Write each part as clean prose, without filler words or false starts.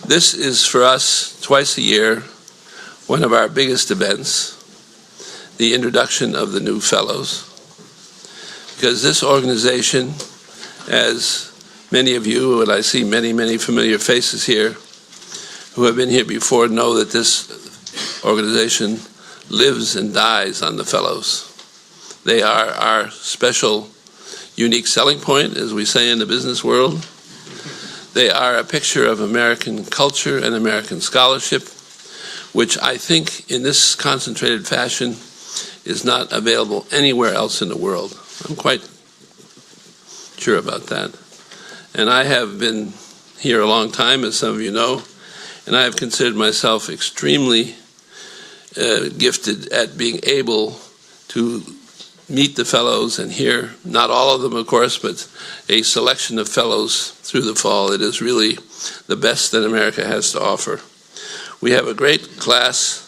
This is for us, twice a year, one of our biggest events, the introduction of the new fellows. Because this organization, as many of you, and I see many, many familiar faces here who have been here before, know that this organization lives and dies on the fellows. They are our special, unique selling point, as we say in the business world. They are a picture of American culture and American scholarship, which I think in this concentrated fashion is not available anywhere else in the world. I'm quite sure about that. And I have been here a long time, as some of you know, and I have considered myself extremely gifted at being able to meet the fellows and hear, not all of them of course, but a selection of fellows through the fall. It is really the best that America has to offer. We have a great class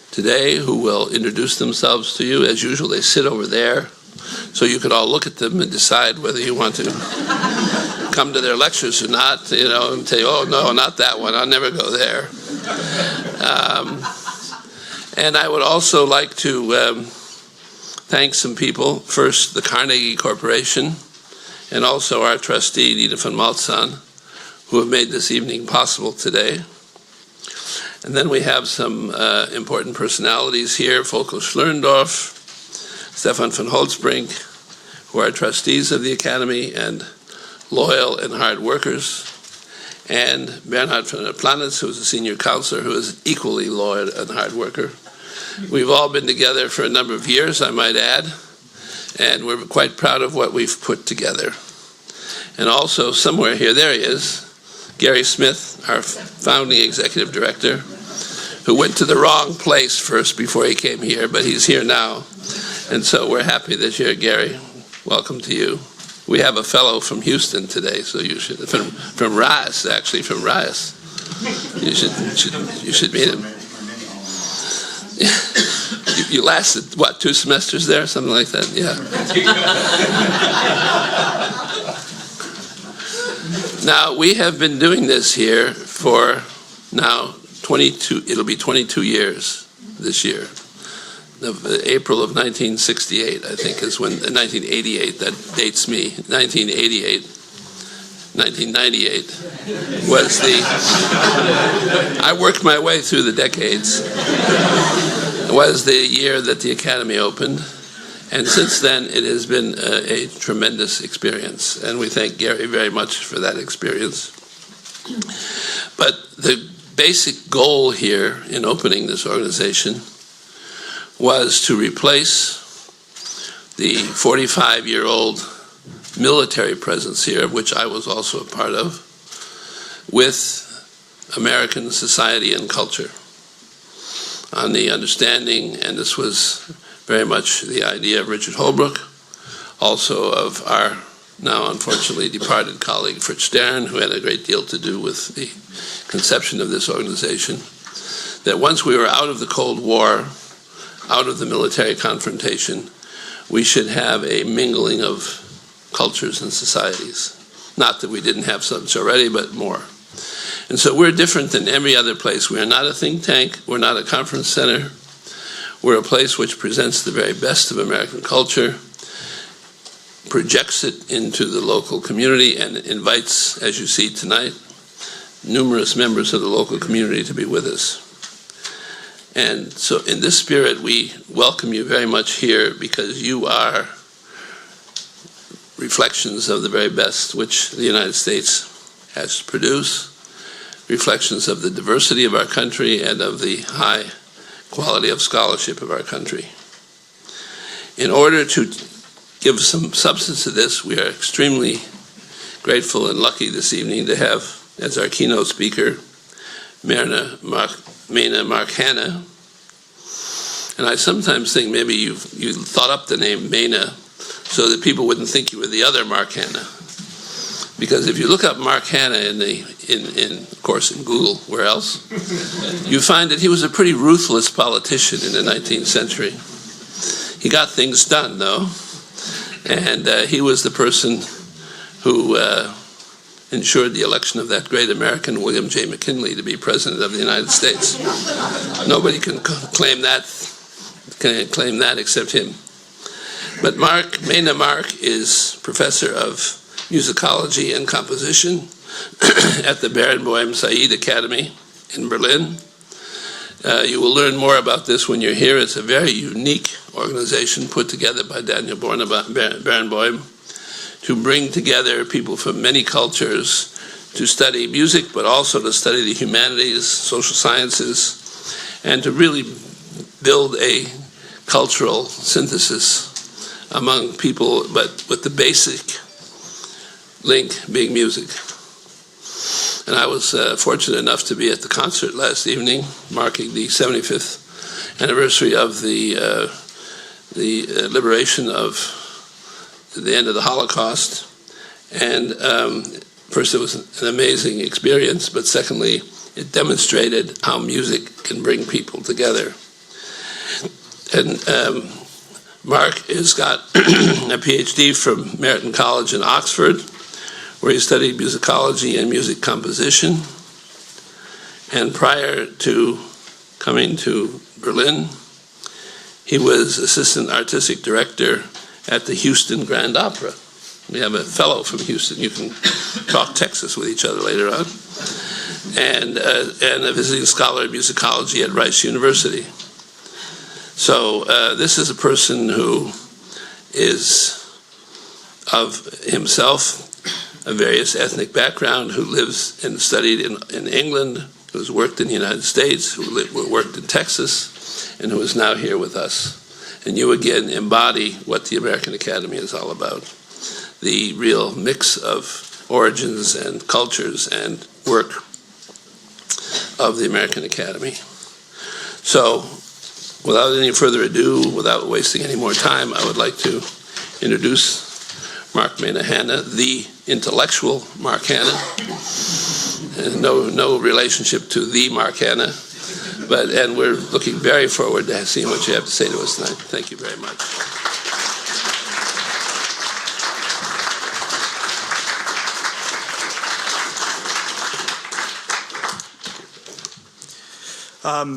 today who will introduce themselves to you. As usual, they sit over there, so you could all look at them and decide whether you want to come to their lectures or not, you know, and say, oh no, not that one, I'll never go there. And I would also like to thank some people. First, the Carnegie Corporation, and also our trustee, Nina von Maltzahn, who have made this evening possible today. And then we have some important personalities here, Volker Schlörndorff, Stefan von Holzbrink, who are trustees of the Academy and loyal and hard workers, and Bernhard von der Planitz, who is a senior counselor, who is equally loyal and hard worker. We've all been together for a number of years, I might add, and we're quite proud of what we've put together. And also, somewhere here, there he is, Gary Smith, our founding executive director, who went to the wrong place first before he came here, but he's here now. And so we're happy that you're here, Gary. Welcome to you. We have a fellow from Houston today, so you should, from Rice, actually, from Rice. You should meet him. You lasted, what, 2 semesters there, something like that? Yeah. Now, we have been doing this here for now 22, it'll be 22 years this year. April of 1968, I think, is when, 1988, that dates me, 1998 was the, I worked my way through the decades. It was the year that the Academy opened, and since then it has been a tremendous experience, and we thank Gary very much for that experience. But the basic goal here in opening this organization was to replace the 45-year-old military presence here, of which I was also a part of, with American society and culture, on the understanding, and this was very much the idea of Richard Holbrooke, also of our now unfortunately departed colleague Fritz Stern, who had a great deal to do with the conception of this organization, that once we were out of the Cold War, out of the military confrontation, we should have a mingling of cultures and societies. Not that we didn't have such already, but more. And so we're different than every other place. We are not a think tank, we're not a conference center. We're a place which presents the very best of American culture, projects it into the local community, and invites, as you see tonight, numerous members of the local community to be with us. And so in this spirit, we welcome you very much here, because you are reflections of the very best which the United States has to produce, reflections of the diversity of our country and of the high quality of scholarship of our country. In order to give some substance to this, we are extremely grateful and lucky this evening to have as our keynote speaker Mena Mark Hanna. And I sometimes think maybe you thought up the name Mena so that people wouldn't think you were the other Mark Hanna. Because if you look up Mark Hanna of course in Google, where else, you find that he was a pretty ruthless politician in the 19th century. He got things done, though, and he was the person who ensured the election of that great American, William J. McKinley, to be President of the United States. Nobody can claim that except him. But Mena Mark is professor of musicology and composition at the Barenboim-Said Akademie in Berlin. You will learn more about this when you're here. It's a very unique organization put together by Daniel Barenboim to bring together people from many cultures to study music, but also to study the humanities, social sciences, and to really build a cultural synthesis among people, but with the basic link being music. And I was fortunate enough to be at the concert last evening, marking the 75th anniversary of the liberation of the end of the Holocaust. And first, it was an amazing experience, but secondly, it demonstrated how music can bring people together. And Mark has got a PhD from Merton College in Oxford, where he studied musicology and music composition. And prior to coming to Berlin, he was assistant artistic director at the Houston Grand Opera. We have a fellow from Houston. You can talk Texas with each other later on. And a visiting scholar of musicology at Rice University. So this is a person who is of himself a various ethnic background, who lives and studied in England, who's worked in the United States, who worked in Texas, and who is now here with us. And you again embody what the American Academy is all about, the real mix of origins and cultures and work of the American Academy. So, without any further ado, without wasting any more time, I would like to introduce Mark Mena Hanna, the intellectual Mark Hanna. No relationship to the Mark Hanna, and we're looking very forward to seeing what you have to say to us tonight. Thank you very much.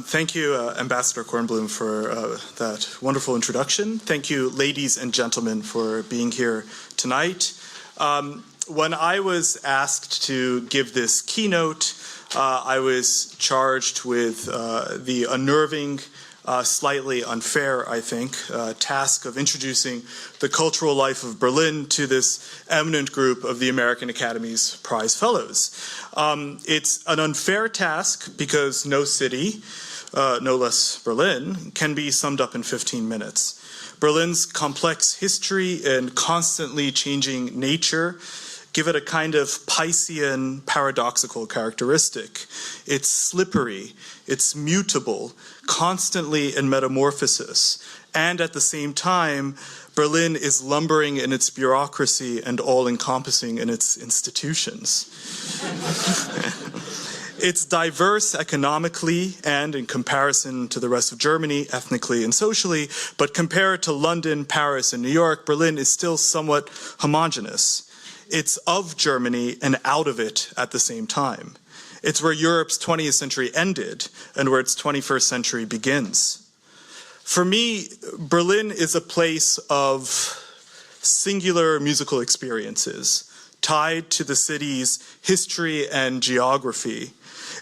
Thank you, Ambassador Kornblum, for that wonderful introduction. Thank you, ladies and gentlemen, for being here tonight. When I was asked to give this keynote, I was charged with the unnerving, slightly unfair, I think, task of introducing the cultural life of Berlin to this eminent group of the American Academy's prize fellows. It's an unfair task because no city, no less Berlin, can be summed up in 15 minutes. Berlin's complex history and constantly changing nature give it a kind of Piscean paradoxical characteristic. It's slippery, it's mutable, constantly in metamorphosis, and at the same time, Berlin is lumbering in its bureaucracy and all-encompassing in its institutions. It's diverse economically and in comparison to the rest of Germany, ethnically and socially, but compared to London, Paris, and New York, Berlin is still somewhat homogeneous. It's of Germany and out of it at the same time. It's where Europe's 20th century ended and where its 21st century begins. For me, Berlin is a place of singular musical experiences tied to the city's history and geography.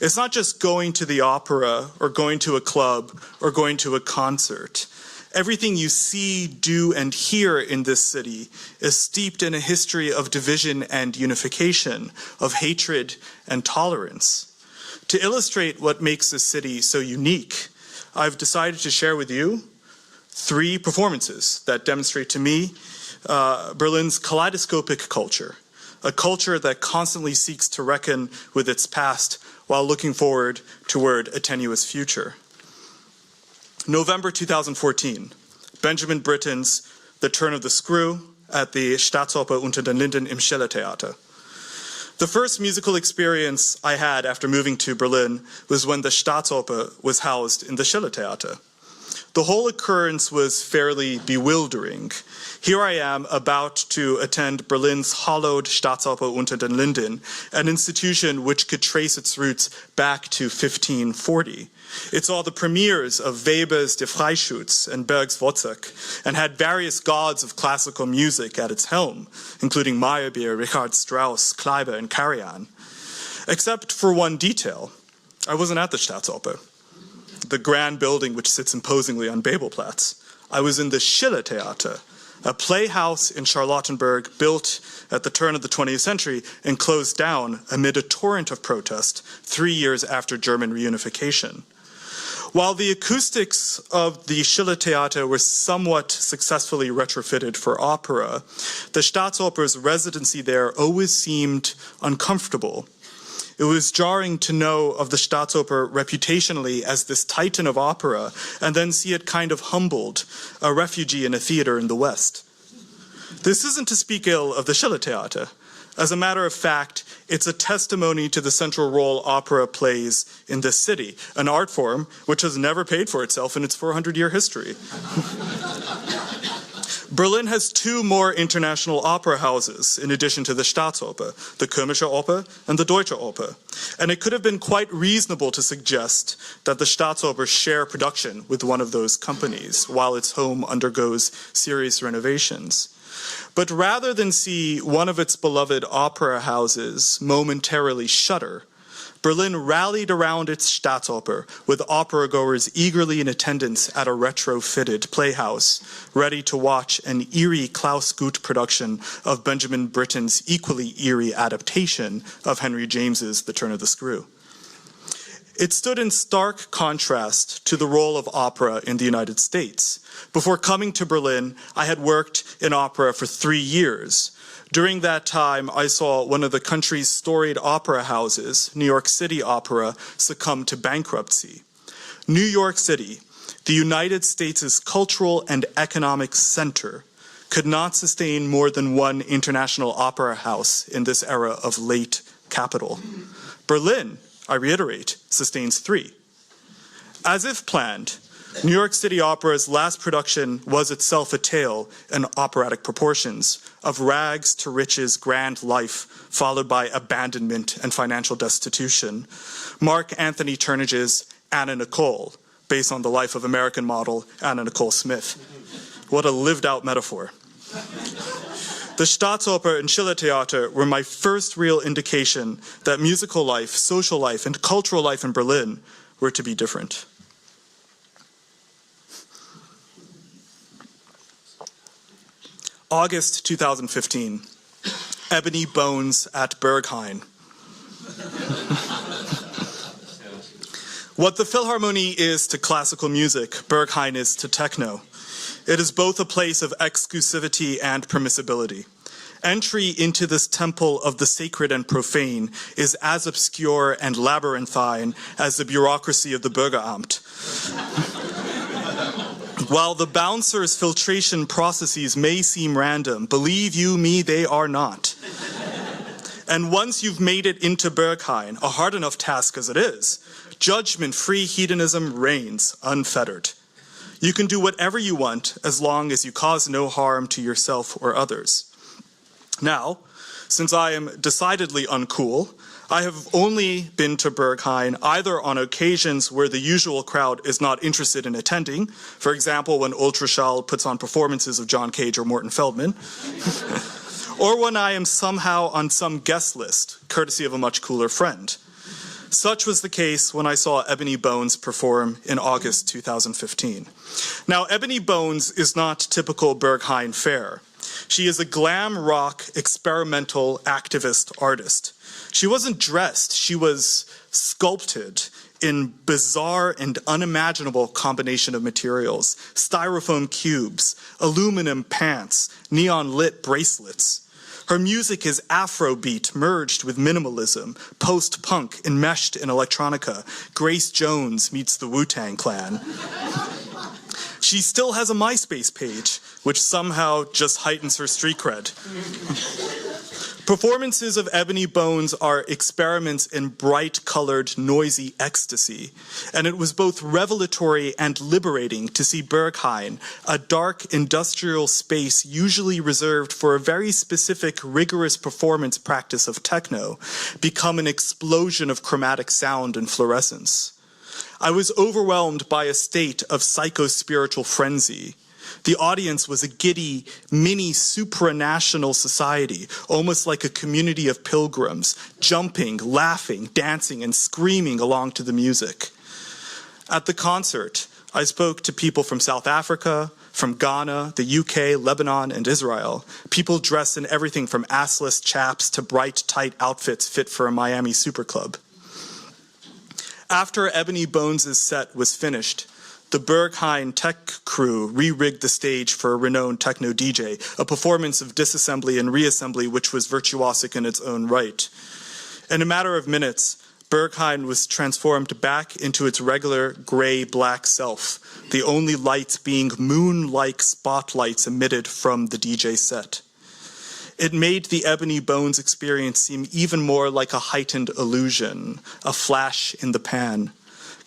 It's not just going to the opera or going to a club or going to a concert. Everything you see, do, and hear in this city is steeped in a history of division and unification, of hatred and tolerance. To illustrate what makes this city so unique, I've decided to share with you 3 performances that demonstrate to me Berlin's kaleidoscopic culture, a culture that constantly seeks to reckon with its past while looking forward toward a tenuous future. November 2014, Benjamin Britten's The Turn of the Screw at the Staatsoper unter den Linden im Schillertheater. The first musical experience I had after moving to Berlin was when the Staatsoper was housed in the Schillertheater. The whole occurrence was fairly bewildering. Here I am about to attend Berlin's hallowed Staatsoper unter den Linden, an institution which could trace its roots back to 1540. It saw the premieres of Weber's Der Freischütz and Berg's Wozzeck, and had various gods of classical music at its helm, including Meyerbeer, Richard Strauss, Kleiber, and Karajan. Except for one detail, I wasn't at the Staatsoper, the grand building which sits imposingly on Babelplatz. I was in the Schillertheater, a playhouse in Charlottenburg built at the turn of the 20th century and closed down amid a torrent of protest 3 years after German reunification. While the acoustics of the Schillertheater were somewhat successfully retrofitted for opera, the Staatsoper's residency there always seemed uncomfortable. It was jarring to know of the Staatsoper reputationally as this titan of opera, and then see it kind of humbled, a refugee in a theater in the West. This isn't to speak ill of the Schillertheater. As a matter of fact, it's a testimony to the central role opera plays in this city, an art form which has never paid for itself in its 400-year history. Berlin has 2 more international opera houses in addition to the Staatsoper, the Komische Oper and the Deutsche Oper. And it could have been quite reasonable to suggest that the Staatsoper share production with one of those companies while its home undergoes serious renovations. But rather than see one of its beloved opera houses momentarily shudder, Berlin rallied around its Staatsoper with opera-goers eagerly in attendance at a retrofitted playhouse, ready to watch an eerie Klaus Guth production of Benjamin Britten's equally eerie adaptation of Henry James's The Turn of the Screw. It stood in stark contrast to the role of opera in the United States. Before coming to Berlin, I had worked in opera for 3 years. During that time, I saw one of the country's storied opera houses, New York City Opera, succumb to bankruptcy. New York City, the United States' cultural and economic center, could not sustain more than 1 international opera house in this era of late capital. Berlin, I reiterate, sustains 3. As if planned, New York City Opera's last production was itself a tale in operatic proportions, of rags to riches grand life, followed by abandonment and financial destitution. Mark Anthony Turnage's Anna Nicole, based on the life of American model Anna Nicole Smith. What a lived-out metaphor. The Staatsoper and Schillertheater were my first real indication that musical life, social life, and cultural life in Berlin were to be different. August 2015, Ebony Bones at Berghain. What the Philharmonie is to classical music, Berghain is to techno. It is both a place of exclusivity and permissibility. Entry into this temple of the sacred and profane is as obscure and labyrinthine as the bureaucracy of the Bürgeramt. While the bouncer's filtration processes may seem random, believe you me, they are not. And once you've made it into Berghain, a hard enough task as it is, judgment-free hedonism reigns unfettered. You can do whatever you want as long as you cause no harm to yourself or others. Now, since I am decidedly uncool, I have only been to Berghain either on occasions where the usual crowd is not interested in attending, for example, when Ultraschall puts on performances of John Cage or Morton Feldman, or when I am somehow on some guest list, courtesy of a much cooler friend. Such was the case when I saw Ebony Bones perform in August 2015. Now, Ebony Bones is not typical Berghain fare. She is a glam rock, experimental activist artist. She wasn't dressed, she was sculpted in bizarre and unimaginable combination of materials. Styrofoam cubes, aluminum pants, neon-lit bracelets. Her music is Afrobeat merged with minimalism, post-punk enmeshed in electronica. Grace Jones meets the Wu-Tang Clan. She still has a MySpace page, which somehow just heightens her street cred. Performances of Ebony Bones are experiments in bright-colored, noisy ecstasy, and it was both revelatory and liberating to see Berghain, a dark industrial space usually reserved for a very specific, rigorous performance practice of techno, become an explosion of chromatic sound and fluorescence. I was overwhelmed by a state of psycho-spiritual frenzy. The audience was a giddy, mini supranational society, almost like a community of pilgrims, jumping, laughing, dancing, and screaming along to the music. At the concert, I spoke to people from South Africa, from Ghana, the UK, Lebanon, and Israel, people dressed in everything from assless chaps to bright, tight outfits fit for a Miami superclub. After Ebony Bones' set was finished, the Berghain tech crew re-rigged the stage for a renowned techno DJ, a performance of disassembly and reassembly which was virtuosic in its own right. In a matter of minutes, Berghain was transformed back into its regular gray-black self, the only lights being moon-like spotlights emitted from the DJ set. It made the Ebony Bones experience seem even more like a heightened illusion, a flash in the pan.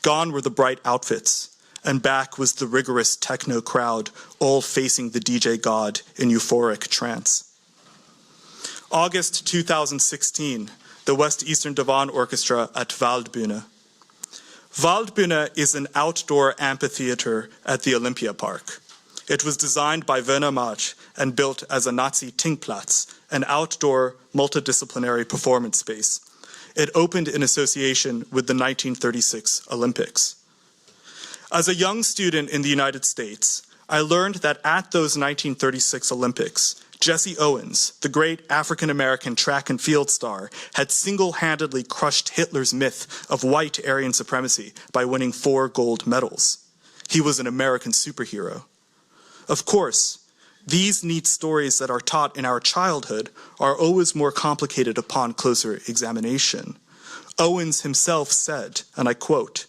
Gone were the bright outfits, and back was the rigorous techno crowd, all facing the DJ god in euphoric trance. August 2016, the West Eastern Divan Orchestra at Waldbühne. Waldbühne is an outdoor amphitheater at the Olympia Park. It was designed by Mena Mark and built as a Nazi Tingplatz, an outdoor multidisciplinary performance space. It opened in association with the 1936 Olympics. As a young student in the United States, I learned that at those 1936 Olympics, Jesse Owens, the great African-American track and field star, had single-handedly crushed Hitler's myth of white Aryan supremacy by winning 4 gold medals. He was an American superhero. Of course, these neat stories that are taught in our childhood are always more complicated upon closer examination. Owens himself said, and I quote,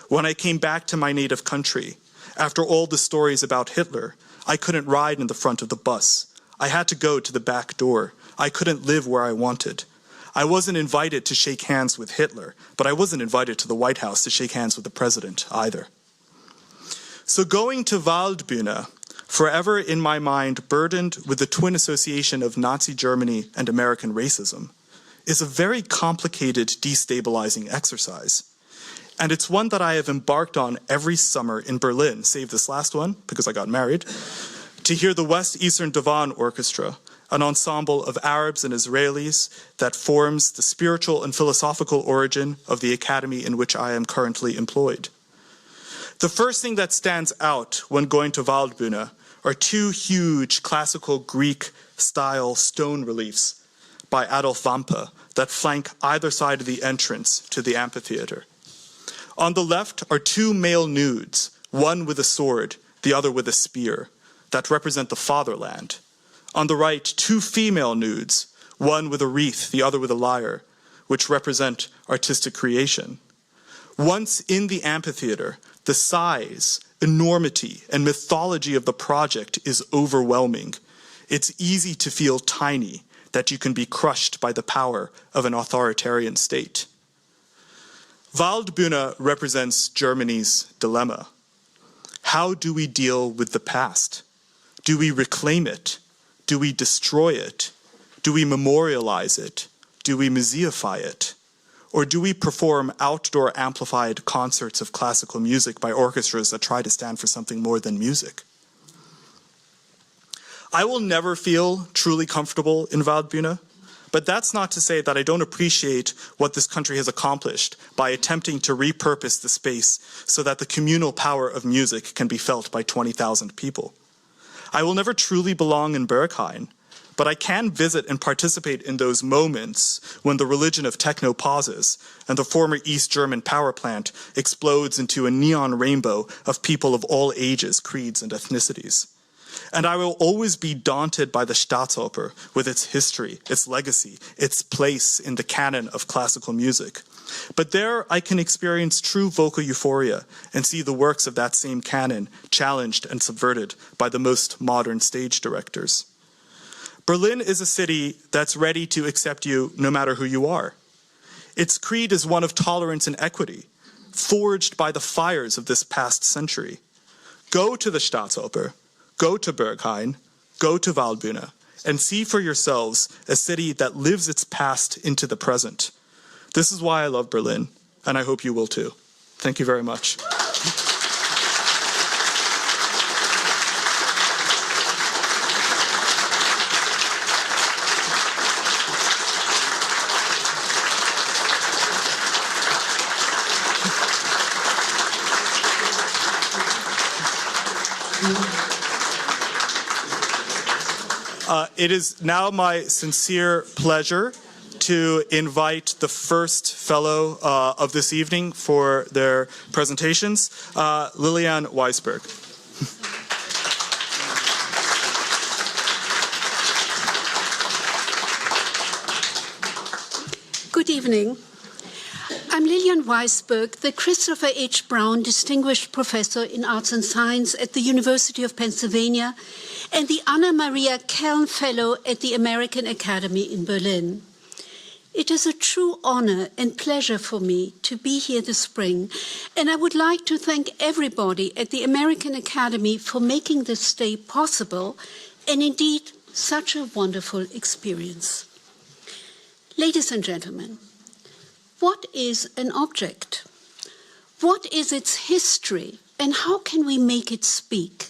"When I came back to my native country, after all the stories about Hitler, I couldn't ride in the front of the bus. I had to go to the back door. I couldn't live where I wanted. I wasn't invited to shake hands with Hitler, but I wasn't invited to the White House to shake hands with the president either." So going to Waldbühne, forever in my mind burdened with the twin association of Nazi Germany and American racism, is a very complicated, destabilizing exercise. And it's one that I have embarked on every summer in Berlin, save this last one, because I got married, to hear the West Eastern Divan Orchestra, an ensemble of Arabs and Israelis that forms the spiritual and philosophical origin of the academy in which I am currently employed. The first thing that stands out when going to Waldbühne are 2 huge classical Greek-style stone reliefs by Adolf Wampe that flank either side of the entrance to the amphitheater. On the left are 2 male nudes, one with a sword, the other with a spear, that represent the fatherland. On the right, 2 female nudes, one with a wreath, the other with a lyre, which represent artistic creation. Once in the amphitheater, the size, enormity, and mythology of the project is overwhelming. It's easy to feel tiny, that you can be crushed by the power of an authoritarian state. Waldbühne represents Germany's dilemma. How do we deal with the past? Do we reclaim it? Do we destroy it? Do we memorialize it? Do we museify it? Or do we perform outdoor amplified concerts of classical music by orchestras that try to stand for something more than music? I will never feel truly comfortable in Waldbühne, but that's not to say that I don't appreciate what this country has accomplished by attempting to repurpose the space so that the communal power of music can be felt by 20,000 people. I will never truly belong in Berghain, but I can visit and participate in those moments when the religion of techno pauses and the former East German power plant explodes into a neon rainbow of people of all ages, creeds, and ethnicities. And I will always be daunted by the Staatsoper with its history, its legacy, its place in the canon of classical music. But there I can experience true vocal euphoria and see the works of that same canon challenged and subverted by the most modern stage directors. Berlin is a city that's ready to accept you no matter who you are. Its creed is one of tolerance and equity, forged by the fires of this past century. Go to the Staatsoper, go to Berghain, go to Waldbühne, and see for yourselves a city that lives its past into the present. This is why I love Berlin, and I hope you will too. Thank you very much. It is now my sincere pleasure to invite the first fellow of this evening for their presentations, Lilian Weisberg. Good evening. I'm Lilian Weisberg, the Christopher H. Brown Distinguished Professor in Arts and Science at the University of Pennsylvania and the Anna Maria Kelm Fellow at the American Academy in Berlin. It is a true honor and pleasure for me to be here this spring, and I would like to thank everybody at the American Academy for making this stay possible, and indeed such a wonderful experience. Ladies and gentlemen, what is an object? What is its history, and how can we make it speak?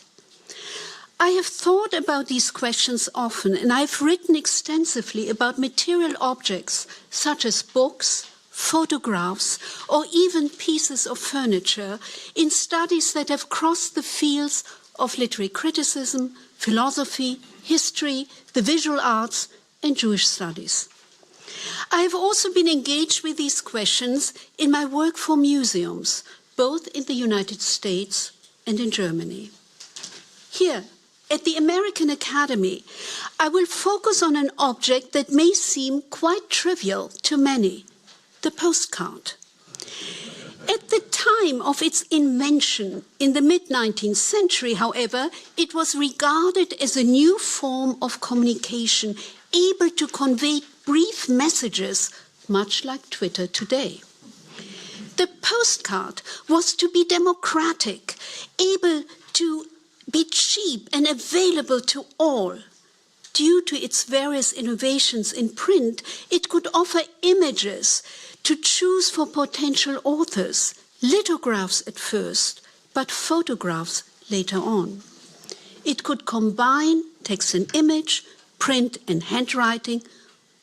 I have thought about these questions often, and I've written extensively about material objects such as books, photographs, or even pieces of furniture in studies that have crossed the fields of literary criticism, philosophy, history, the visual arts, and Jewish studies. I have also been engaged with these questions in my work for museums, both in the United States and in Germany. Here, at the American Academy, I will focus on an object that may seem quite trivial to many, the postcard. At the time of its invention in the mid-19th century, however, it was regarded as a new form of communication able to convey brief messages, much like Twitter today. The postcard was to be democratic, able to be cheap and available to all. Due to its various innovations in print, it could offer images to choose for potential authors, lithographs at first, but photographs later on. It could combine text and image, print and handwriting.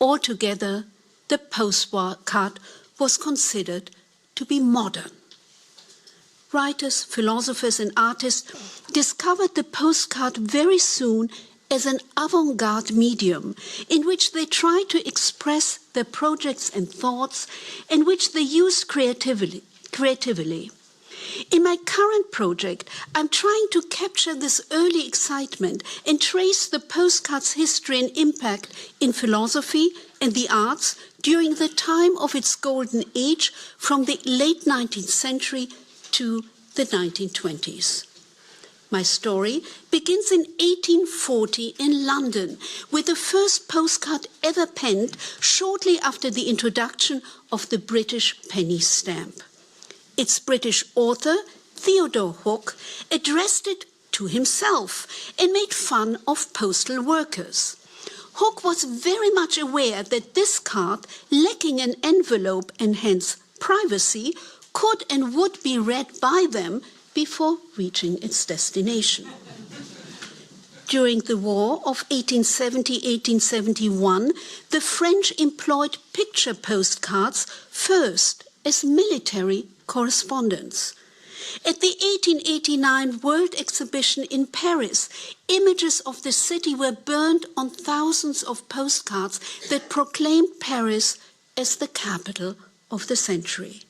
Altogether, the postcard was considered to be modern. Writers, philosophers, and artists discovered the postcard very soon as an avant-garde medium in which they tried to express their projects and thoughts and which they used creatively. In my current project, I'm trying to capture this early excitement and trace the postcard's history and impact in philosophy and the arts during the time of its golden age from the late 19th century to the 1920s. My story begins in 1840 in London with the first postcard ever penned shortly after the introduction of the British penny stamp. Its British author, Theodore Hook, addressed it to himself and made fun of postal workers. Hook was very much aware that this card, lacking an envelope and hence privacy, could and would be read by them before reaching its destination. During the War of 1870-1871, the French employed picture postcards first as military correspondence. At the 1889 World Exhibition in Paris, images of the city were burned on thousands of postcards that proclaimed Paris as the capital of the century.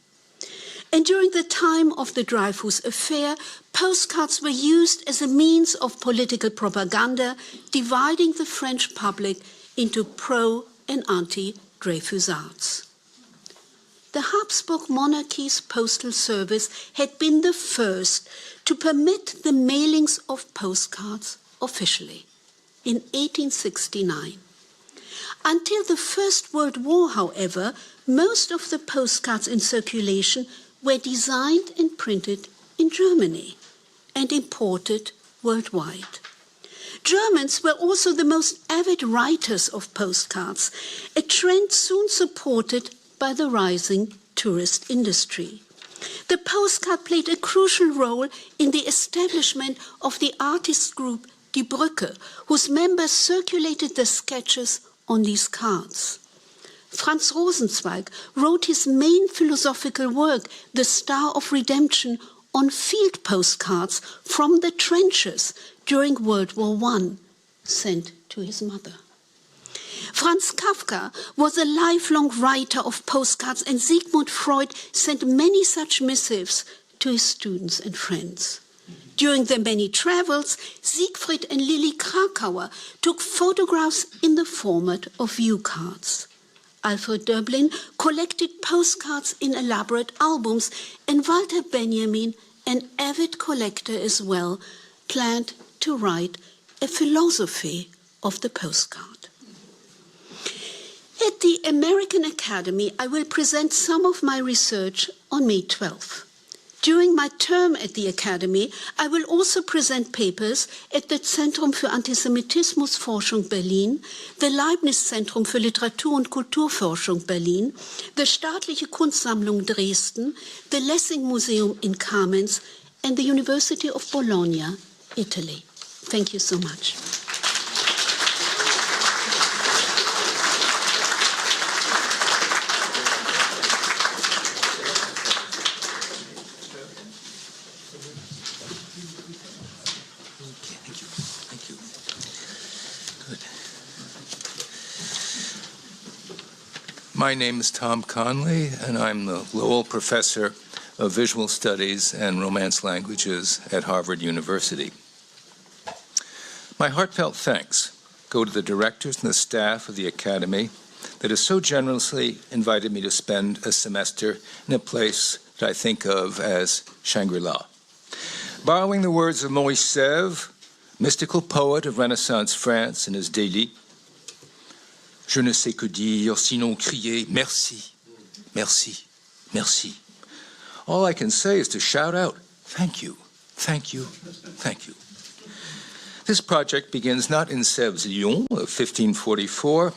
And during the time of the Dreyfus Affair, postcards were used as a means of political propaganda, dividing the French public into pro- and anti-Dreyfusards. The Habsburg monarchy's postal service had been the first to permit the mailings of postcards officially. in 1869. Until the First World War, however, most of the postcards in circulation were designed and printed in Germany and imported worldwide. Germans were also the most avid writers of postcards, a trend soon supported by the rising tourist industry. The postcard played a crucial role in the establishment of the artist group Die Brücke, whose members circulated the sketches on these cards. Franz Rosenzweig wrote his main philosophical work, The Star of Redemption, on field postcards from the trenches during World War I, sent to his mother. Franz Kafka was a lifelong writer of postcards, and Sigmund Freud sent many such missives to his students and friends. During their many travels, Siegfried and Lily Krakauer took photographs in the format of view cards. Alfred Döblin collected postcards in elaborate albums, and Walter Benjamin, an avid collector as well, planned to write a philosophy of the postcard. At the American Academy, I will present some of my research on May 12th. During my term at the Academy, I will also present papers at the Zentrum für Antisemitismusforschung Berlin, the Leibniz Zentrum für Literatur- und Kulturforschung Berlin, the Staatliche Kunstsammlung Dresden, the Lessing Museum in Kamenz, and the University of Bologna, Italy. Thank you so much. My name is Tom Conley, and I'm the Lowell Professor of Visual Studies and Romance Languages at Harvard University. My heartfelt thanks go to the directors and the staff of the Academy that has so generously invited me to spend a semester in a place that I think of as Shangri-La. Borrowing the words of Maurice Sèvres, mystical poet of Renaissance France, in his Délit, Je ne sais que dire, sinon crier merci, merci, merci. All I can say is to shout out, thank you, thank you, thank you. This project begins not in Sèvres' Lyon of 1544,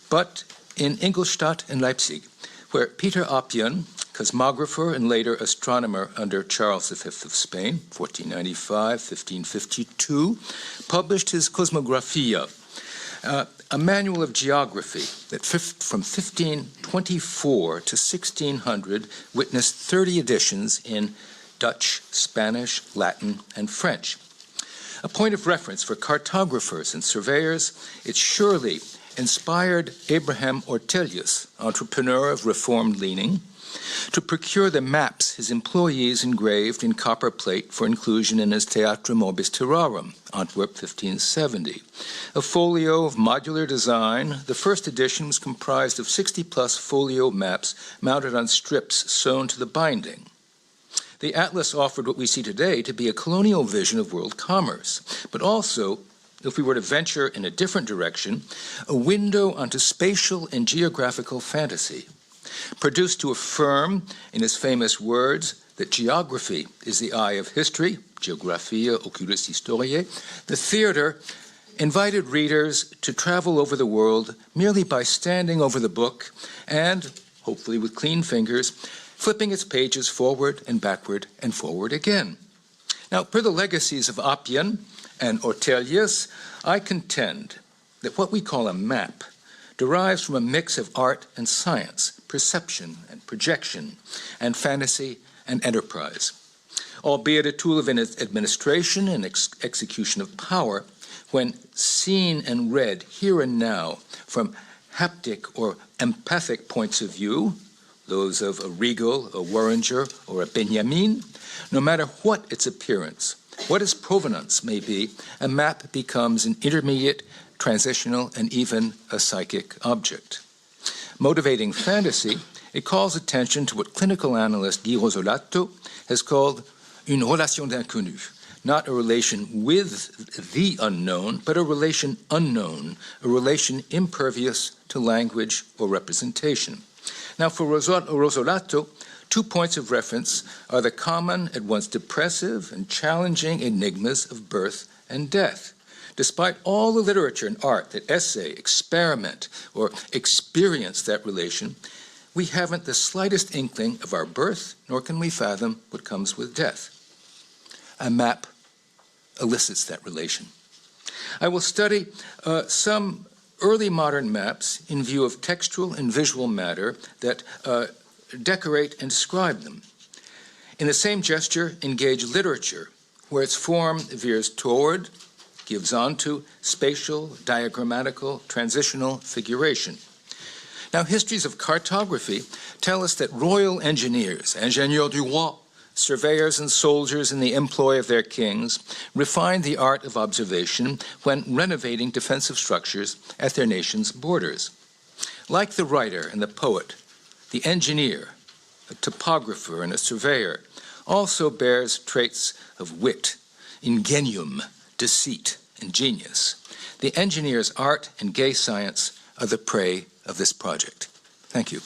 but in Ingolstadt and Leipzig, where Peter Oppian, cosmographer and later astronomer under Charles V of Spain, 1495-1552, published his Cosmographia, a manual of geography that from 1524 to 1600 witnessed 30 editions in Dutch, Spanish, Latin, and French. A point of reference for cartographers and surveyors, it surely inspired Abraham Ortelius, entrepreneur of reformed leaning, to procure the maps his employees engraved in copper plate for inclusion in his Theatrum Orbis Terrarum, Antwerp 1570. A folio of modular design, the first edition was comprised of 60-plus folio maps mounted on strips sewn to the binding. The atlas offered what we see today to be a colonial vision of world commerce, but also, if we were to venture in a different direction, a window onto spatial and geographical fantasy, produced to affirm, in his famous words, that geography is the eye of history, Geographia Oculis Historiae. The theater invited readers to travel over the world merely by standing over the book and, hopefully with clean fingers, flipping its pages forward and forward again. Now, per the legacies of Oppian and Ortelius, I contend that what we call a map derives from a mix of art and science, perception and projection, and fantasy and enterprise. Albeit a tool of administration and execution of power, when seen and read here and now from haptic or empathic points of view, those of a Riegel, a Warringer, or a Benjamin, no matter what its appearance, what its provenance may be, a map becomes an intermediate, transitional, and even a psychic object. Motivating fantasy, it calls attention to what clinical analyst Guy Rosolato has called une relation d'inconnu, not a relation with the unknown, but a relation unknown, a relation impervious to language or representation. Now, for Rosolato, 2 points of reference are the common, at once depressive and challenging enigmas of birth and death. Despite all the literature and art that essay, experiment, or experience that relation, we haven't the slightest inkling of our birth, nor can we fathom what comes with death. A map elicits that relation. I will study some early modern maps in view of textual and visual matter that decorate and describe them. In the same gesture, engage literature, where its form veers toward, gives on to spatial, diagrammatical, transitional figuration. Now, histories of cartography tell us that royal engineers, ingénieurs du roi, surveyors and soldiers in the employ of their kings, refined the art of observation when renovating defensive structures at their nation's borders. Like the writer and the poet, the engineer, a topographer and a surveyor, also bears traits of wit, ingenium, deceit, and genius. The engineer's art and gay science are the prey of this project. Thank you.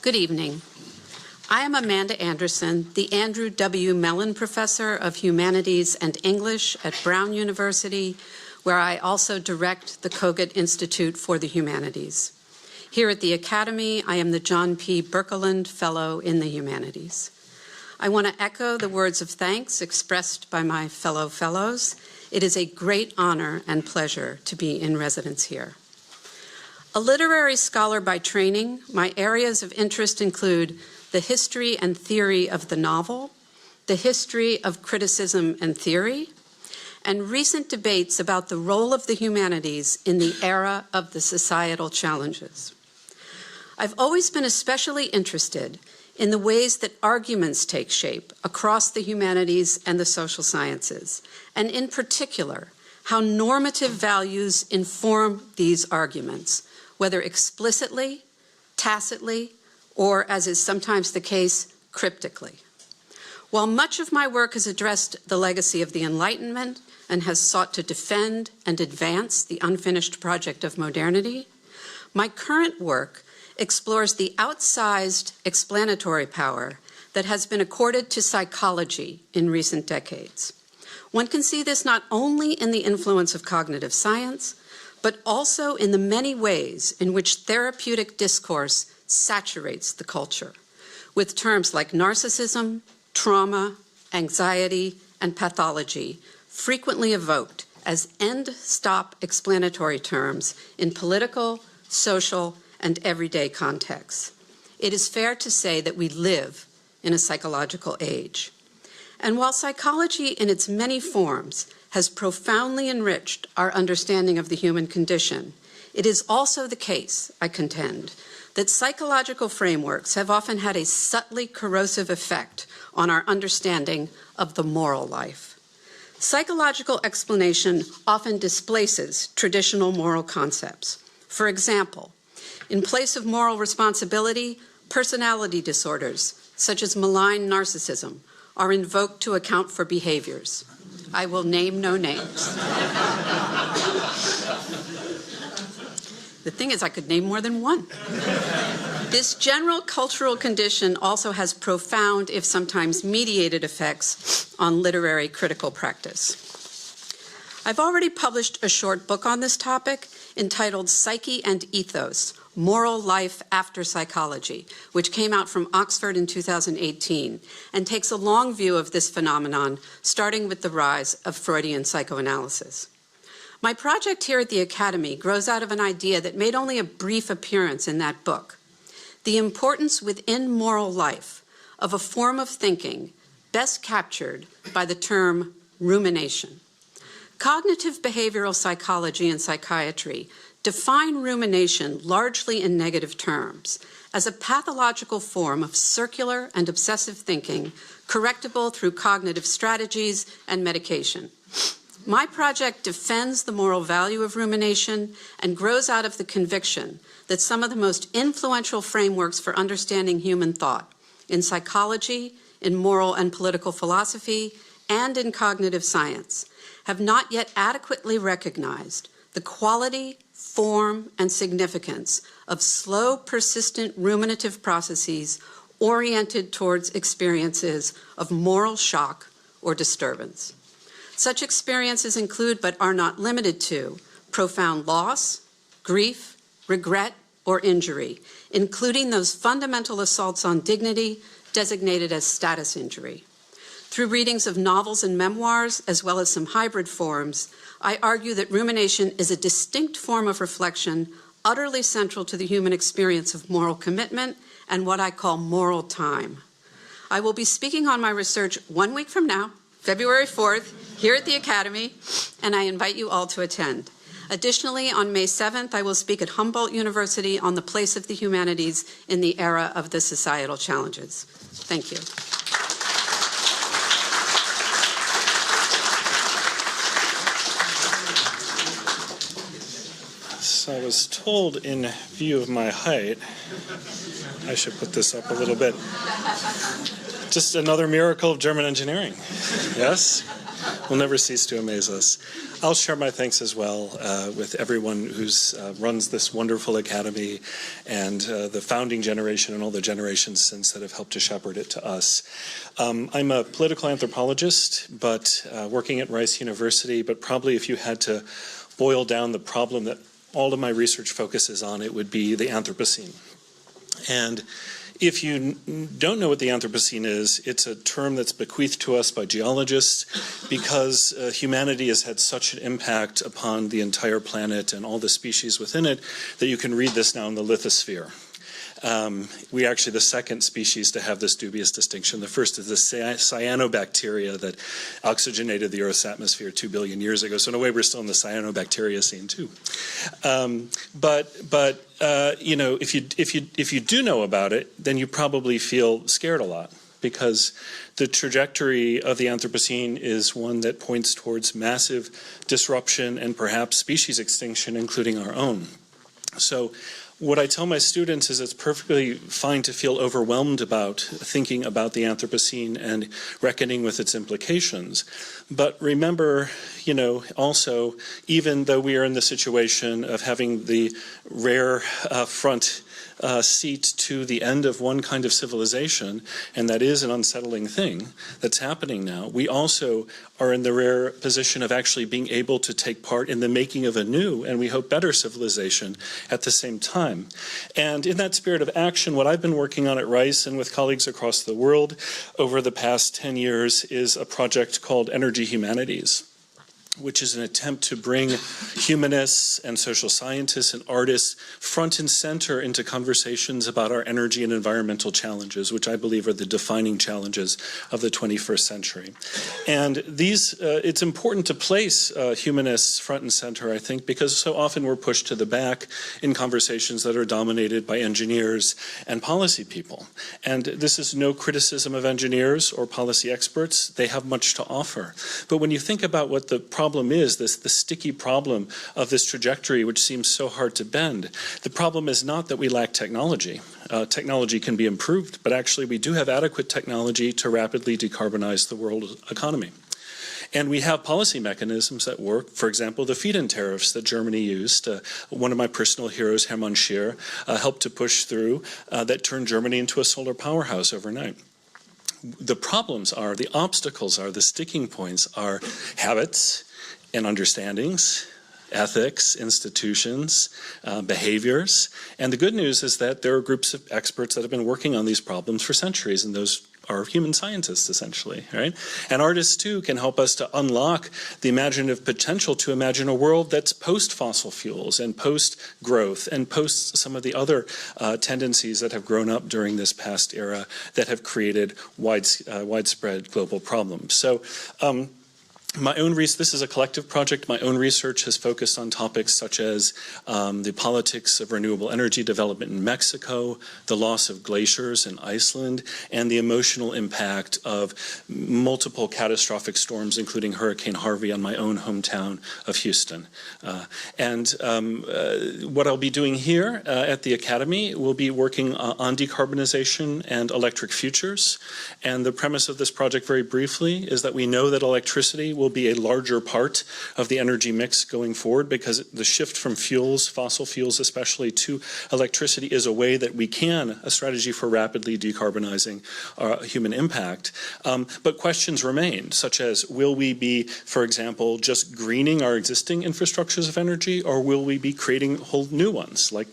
Good evening. I am Amanda Anderson, the Andrew W. Mellon Professor of Humanities and English at Brown University, where I also direct the Kogut Institute for the Humanities. Here at the Academy, I am the John P. Birkeland Fellow in the Humanities. I want to echo the words of thanks expressed by my fellow fellows. It is a great honor and pleasure to be in residence here. A literary scholar by training, my areas of interest include the history and theory of the novel, the history of criticism and theory, and recent debates about the role of the humanities in the era of the societal challenges. I've always been especially interested in the ways that arguments take shape across the humanities and the social sciences, and in particular, how normative values inform these arguments, whether explicitly, tacitly, or, as is sometimes the case, cryptically. While much of my work has addressed the legacy of the Enlightenment and has sought to defend and advance the unfinished project of modernity, my current work explores the outsized explanatory power that has been accorded to psychology in recent decades. One can see this not only in the influence of cognitive science, but also in the many ways in which therapeutic discourse saturates the culture, with terms like narcissism, trauma, anxiety, and pathology frequently evoked as end-stop explanatory terms in political, social, and everyday contexts. It is fair to say that we live in a psychological age. And while psychology in its many forms has profoundly enriched our understanding of the human condition, it is also the case, I contend, that psychological frameworks have often had a subtly corrosive effect on our understanding of the moral life. Psychological explanation often displaces traditional moral concepts. For example, in place of moral responsibility, personality disorders, such as malign narcissism, are invoked to account for behaviors. I will name no names. The thing is, I could name more than one. This general cultural condition also has profound, if sometimes mediated, effects on literary critical practice. I've already published a short book on this topic entitled Psyche and Ethos, Moral Life After Psychology, which came out from Oxford in 2018 and takes a long view of this phenomenon, starting with the rise of Freudian psychoanalysis. My project here at the Academy grows out of an idea that made only a brief appearance in that book: the importance within moral life of a form of thinking best captured by the term rumination. Cognitive behavioral psychology and psychiatry define rumination largely in negative terms, as a pathological form of circular and obsessive thinking, correctable through cognitive strategies and medication. My project defends the moral value of rumination and grows out of the conviction that some of the most influential frameworks for understanding human thought in psychology, in moral and political philosophy, and in cognitive science have not yet adequately recognized the quality, form, and significance of slow, persistent ruminative processes oriented towards experiences of moral shock or disturbance. Such experiences include, but are not limited to, profound loss, grief, regret, or injury, including those fundamental assaults on dignity designated as status injury. Through readings of novels and memoirs, as well as some hybrid forms, I argue that rumination is a distinct form of reflection utterly central to the human experience of moral commitment and what I call moral time. I will be speaking on my research 1 week from now, February 4th, here at the Academy, and I invite you all to attend. Additionally, on May 7th, I will speak at Humboldt University on the place of the humanities in the era of the societal challenges. Thank you. So I was told, in view of my height, I should put this up a little bit. Just another miracle of German engineering. Yes? Will never cease to amaze us. I'll share my thanks as well with everyone who runs this wonderful academy and the founding generation and all the generations since that have helped to shepherd it to us. I'm a political anthropologist, but working at Rice University, but probably if you had to boil down the problem that all of my research focuses on, it would be the Anthropocene. And if you don't know what the Anthropocene is, it's a term that's bequeathed to us by geologists because humanity has had such an impact upon the entire planet and all the species within it that you can read this now in the lithosphere. We actually the second species to have this dubious distinction. The first is the cyanobacteria that oxygenated the Earth's atmosphere 2 billion years ago. So in a way, we're still in the cyanobacteriocene too. You know, if you do know about it, then you probably feel scared a lot, because the trajectory of the Anthropocene is one that points towards massive disruption and perhaps species extinction, including our own. So what I tell my students is it's perfectly fine to feel overwhelmed about thinking about the Anthropocene and reckoning with its implications. But remember, you know, also, even though we are in the situation of having the rare front seat to the end of one kind of civilization, and that is an unsettling thing that's happening now, we also are in the rare position of actually being able to take part in the making of a new, and we hope better, civilization at the same time. And in that spirit of action, what I've been working on at Rice and with colleagues across the world over the past 10 years is a project called Energy Humanities, which is an attempt to bring humanists and social scientists and artists front and center into conversations about our energy and environmental challenges, which I believe are the defining challenges of the 21st century. And these, it's important to place humanists front and center, I think, because so often we're pushed to the back in conversations that are dominated by engineers and policy people. And this is no criticism of engineers or policy experts. They have much to offer. But when you think about what the problem is, the sticky problem of this trajectory which seems so hard to bend, the problem is not that we lack technology. Technology can be improved, but actually we do have adequate technology to rapidly decarbonize the world economy. And we have policy mechanisms that work. For example, the feed-in tariffs that Germany used, one of my personal heroes, Hermann Scheer, helped to push through, that turned Germany into a solar powerhouse overnight. The problems are, the obstacles are, the sticking points are habits and understandings, ethics, institutions, behaviors. And the good news is that there are groups of experts that have been working on these problems for centuries, and those are human scientists, essentially, right? And artists, too, can help us to unlock the imaginative potential to imagine a world that's post-fossil fuels and post-growth and post some of the other tendencies that have grown up during this past era that have created widespread global problems. So This is a collective project. My own research has focused on topics such as the politics of renewable energy development in Mexico, the loss of glaciers in Iceland, and the emotional impact of multiple catastrophic storms, including Hurricane Harvey on my own hometown of Houston. What I'll be doing here at the Academy will be working on decarbonization and electric futures. And the premise of this project, very briefly, is that we know that electricity will be a larger part of the energy mix going forward, because the shift from fuels, fossil fuels especially, to electricity is a way that we can, a strategy for rapidly decarbonizing human impact. But questions remain, such as, will we be, for example, just greening our existing infrastructures of energy, or will we be creating whole new ones, like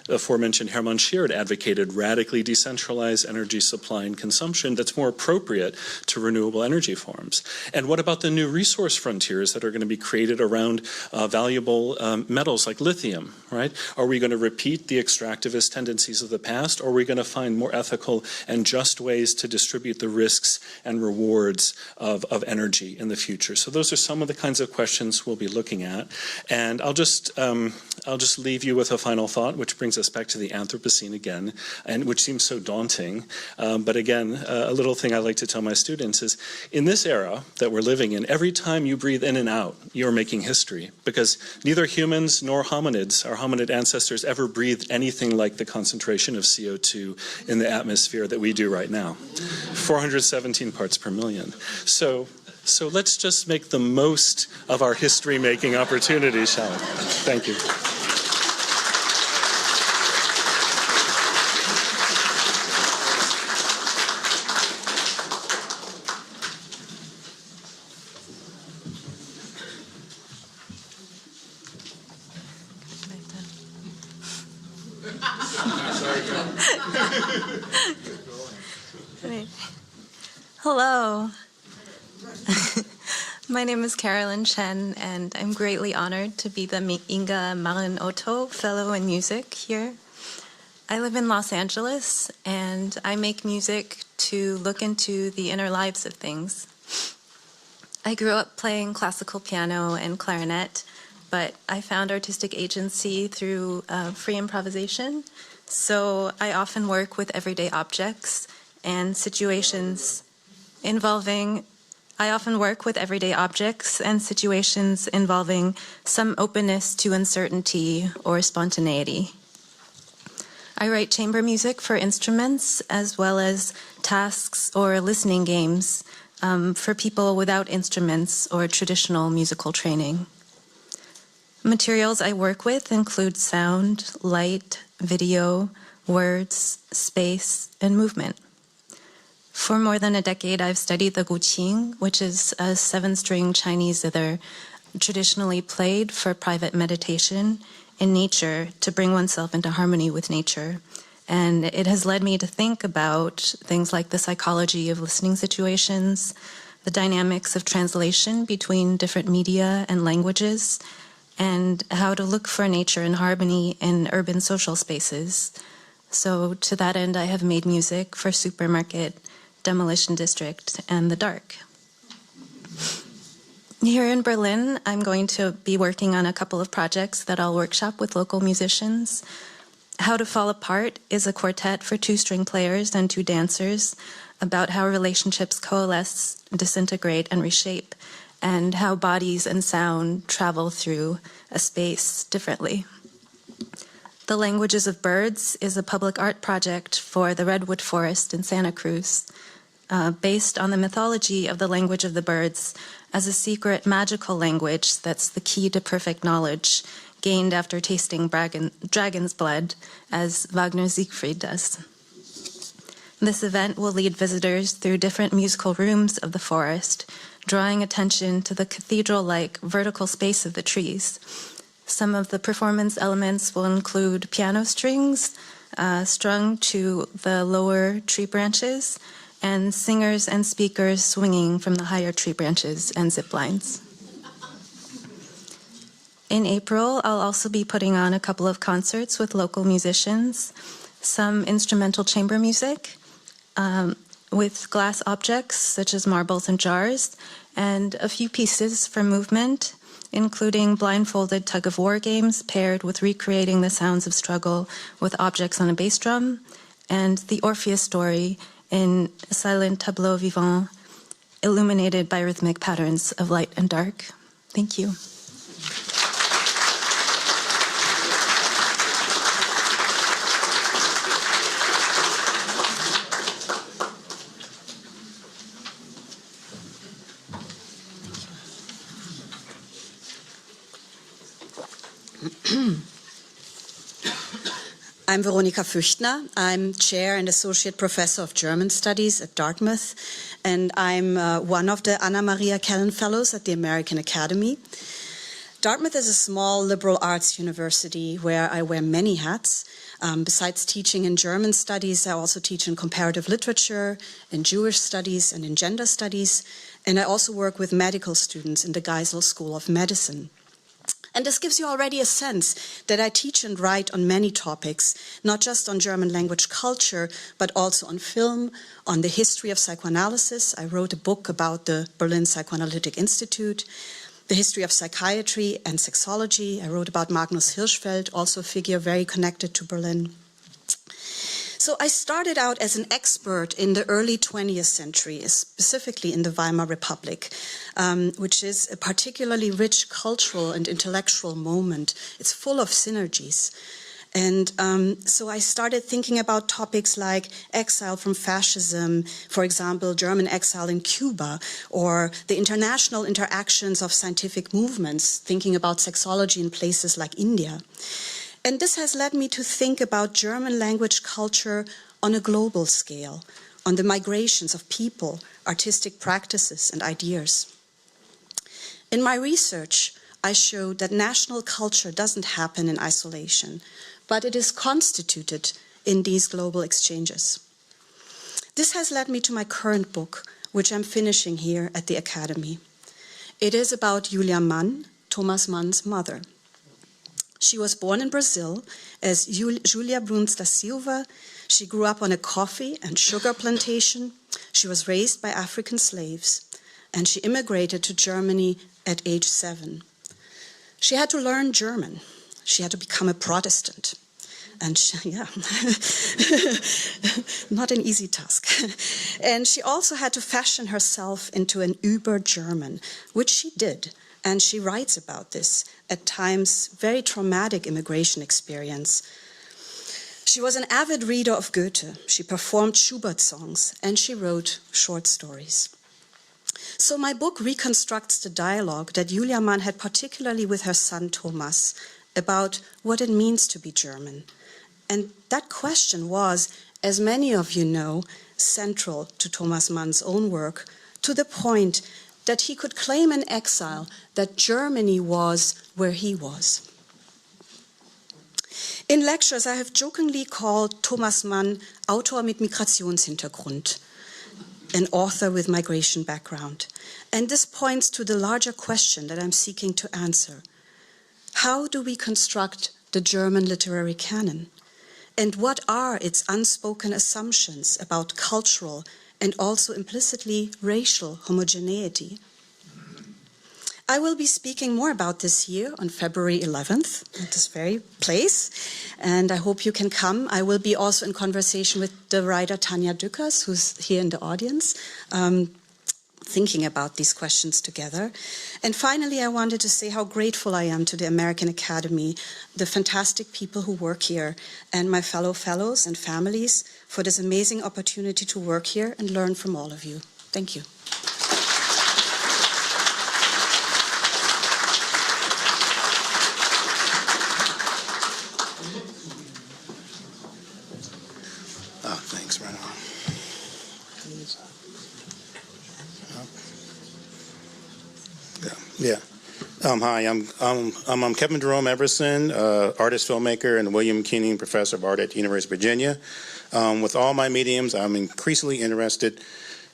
the aforementioned Hermann Scheerd advocated, radically decentralized energy supply and consumption that's more appropriate to renewable energy forms? And what about the new resource frontiers that are going to be created around valuable metals like lithium, right? Are we going to repeat the extractivist tendencies of the past, or are we going to find more ethical and just ways to distribute the risks and rewards of energy in the future? So those are some of the kinds of questions we'll be looking at. And I'll just leave you with a final thought, which brings us back to the Anthropocene again, and which seems so daunting. But again, a little thing I like to tell my students is, in this era that we're living in, every time you breathe in and out, you're making history, because neither humans nor hominids, our hominid ancestors, ever breathed anything like the concentration of CO2 in the atmosphere that we do right now. 417 parts per million. So let's just make the most of our history-making opportunity, shall we? Thank you. Hello. My name is Carolyn Chen, and I'm greatly honored to be the Inga Marin Otto Fellow in Music here. I live in Los Angeles, and I make music to look into the inner lives of things. I grew up playing classical piano and clarinet, but I found artistic agency through free improvisation. So I often work with everyday objects and situations involving some openness to uncertainty or spontaneity. I write chamber music for instruments, as well as tasks or listening games for people without instruments or traditional musical training. Materials I work with include sound, light, video, words, space, and movement. For more than a decade, I've studied the guqin, which is a 7-string Chinese zither traditionally played for private meditation in nature to bring oneself into harmony with nature. And it has led me to think about things like the psychology of listening situations, the dynamics of translation between different media and languages, and how to look for nature and harmony in urban social spaces. So to that end, I have made music for Supermarket, Demolition District, and The Dark. Here in Berlin, I'm going to be working on a couple of projects that I'll workshop with local musicians. How to Fall Apart is a quartet for 2 string players and 2 dancers about how relationships coalesce, disintegrate, and reshape, and how bodies and sound travel through a space differently. The Languages of Birds is a public art project for the Redwood Forest in Santa Cruz, based on the mythology of the language of the birds as a secret magical language that's the key to perfect knowledge, gained after tasting dragon's blood, as Wagner's Siegfried does. This event will lead visitors through different musical rooms of the forest, drawing attention to the cathedral-like vertical space of the trees. Some of the performance elements will include piano strings strung to the lower tree branches, and singers and speakers swinging from the higher tree branches and zip lines. In April, I'll also be putting on a couple of concerts with local musicians, some instrumental chamber music, with glass objects such as marbles and jars, and a few pieces for movement, including blindfolded tug-of-war games paired with recreating the sounds of struggle with objects on a bass drum, and the Orpheus story in silent tableau vivant, illuminated by rhythmic patterns of light and dark. Thank you. I'm Veronika Füchtner. I'm Chair and Associate Professor of German Studies at Dartmouth, and I'm one of the Anna Maria Kellen Fellows at the American Academy. Dartmouth is a small liberal arts university where I wear many hats. Besides teaching in German studies, I also teach in comparative literature, in Jewish studies, and in gender studies, and I also work with medical students in the Geisel School of Medicine. And this gives you already a sense that I teach and write on many topics, not just on German language culture, but also on film, on the history of psychoanalysis. I wrote a book about the Berlin Psychoanalytic Institute, the history of psychiatry and sexology. I wrote about Magnus Hirschfeld, also a figure very connected to Berlin. So I started out as an expert in the early 20th century, specifically in the Weimar Republic, which is a particularly rich cultural and intellectual moment. It's full of synergies. And so I started thinking about topics like exile from fascism, for example, German exile in Cuba, or the international interactions of scientific movements, thinking about sexology in places like India. And this has led me to think about German language culture on a global scale, on the migrations of people, artistic practices, and ideas. In my research, I showed that national culture doesn't happen in isolation, but it is constituted in these global exchanges. This has led me to my current book, which I'm finishing here at the Academy. It is about Julia Mann, Thomas Mann's mother. She was born in Brazil as Julia Bruns da Silva. She grew up on a coffee and sugar plantation. She was raised by African slaves, and she immigrated to Germany at age 7. She had to learn German. She had to become a Protestant. And not an easy task. And she also had to fashion herself into an Über-German, which she did. And she writes about this, at times very traumatic immigration experience. She was an avid reader of Goethe. She performed Schubert songs, and she wrote short stories. So my book reconstructs the dialogue that Julia Mann had, particularly with her son Thomas, about what it means to be German. And that question was, as many of you know, central to Thomas Mann's own work, to the point that he could claim in exile that Germany was where he was. In lectures, I have jokingly called Thomas Mann Autor mit Migrationshintergrund, an author with migration background. And this points to the larger question that I'm seeking to answer. How do we construct the German literary canon? And what are its unspoken assumptions about cultural and also implicitly racial homogeneity? I will be speaking more about this here on February 11th at this very place, and I hope you can come. I will be also in conversation with the writer Tanja Dückers, who's here in the audience, thinking about these questions together. And finally, I wanted to say how grateful I am to the American Academy, the fantastic people who work here, and my fellow fellows and families for this amazing opportunity to work here and learn from all of you. Thank you. Thanks, right on. Yeah. Hi, I'm Kevin Jerome Everson, artist, filmmaker, and William Keening Professor of Art at the University of Virginia. With all my mediums, I'm increasingly interested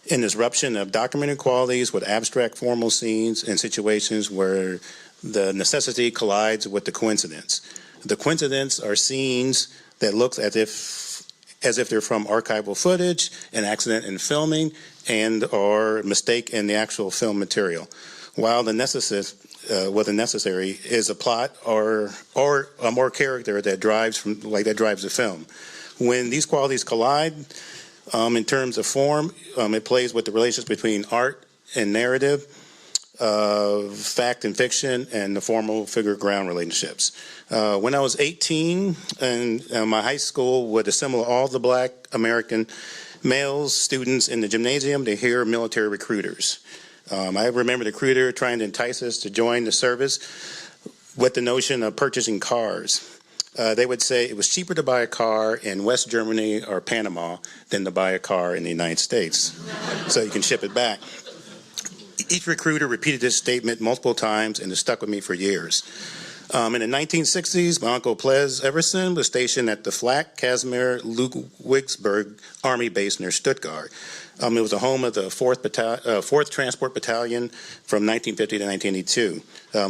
in disruption of documented qualities with abstract formal scenes in situations where the necessity collides with the coincidence. The coincidence are scenes that look as if as if they're from archival footage, an accident in filming, and or mistake in the actual film material. While the necessary is a plot or a more character that drives the film. When these qualities collide, in terms of form, it plays with the relationship between art and narrative, fact and fiction, and the formal figure-ground relationships. When I was 18, and my high school would assemble all the black American males, students in the gymnasium to hear military recruiters. I remember the recruiter trying to entice us to join the service with the notion of purchasing cars. They would say it was cheaper to buy a car in West Germany or Panama than to buy a car in the United States, so you can ship it back. Each recruiter repeated this statement multiple times, and it stuck with me for years. In the 1960s, my uncle Ples Everson was stationed at the Flak Casimir Ludwigsburg Army Base near Stuttgart. It was the home of the 4th Transport Battalion from 1950 to 1982.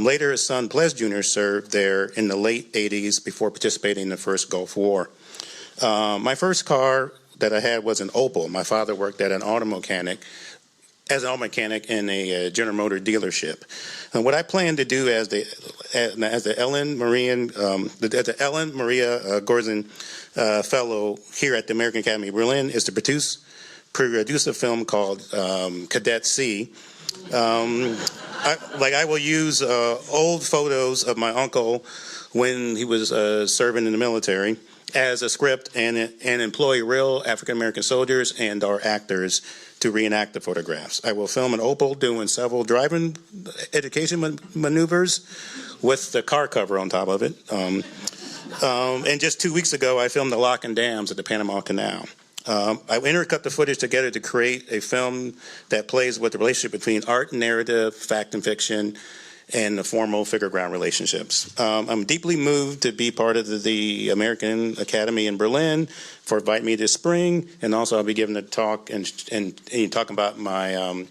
Later, his son Ples Jr. served there in the late 80s before participating in the first Gulf War. My first car that I had was an Opel. My father worked at an auto mechanic in a General Motor dealership. And what I plan to do as the Ellen Maria Gordon Fellow here at the American Academy of Berlin is to produce a film called Cadet C. I will use old photos of my uncle when he was serving in the military as a script and employ real African-American soldiers and our actors to reenact the photographs. I will film an Opel doing several driving education maneuvers with the car cover on top of it. And just 2 weeks ago, I filmed the lock and dams at the Panama Canal. I intercut the footage together to create a film that plays with the relationship between art and narrative, fact and fiction, and the formal figure-ground relationships. I'm deeply moved to be part of the American Academy in Berlin for inviting me this spring, and also I'll be giving a talk and talking about my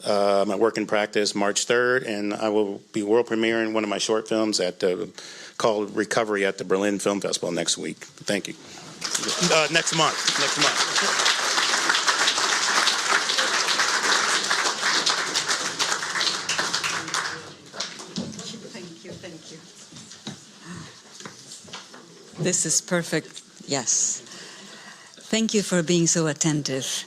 my work in practice March 3rd, and I will be world premiering one of my short films called Recovery at the Berlin Film Festival next week. Thank you. Next month. Thank you. This is perfect. Yes. Thank you for being so attentive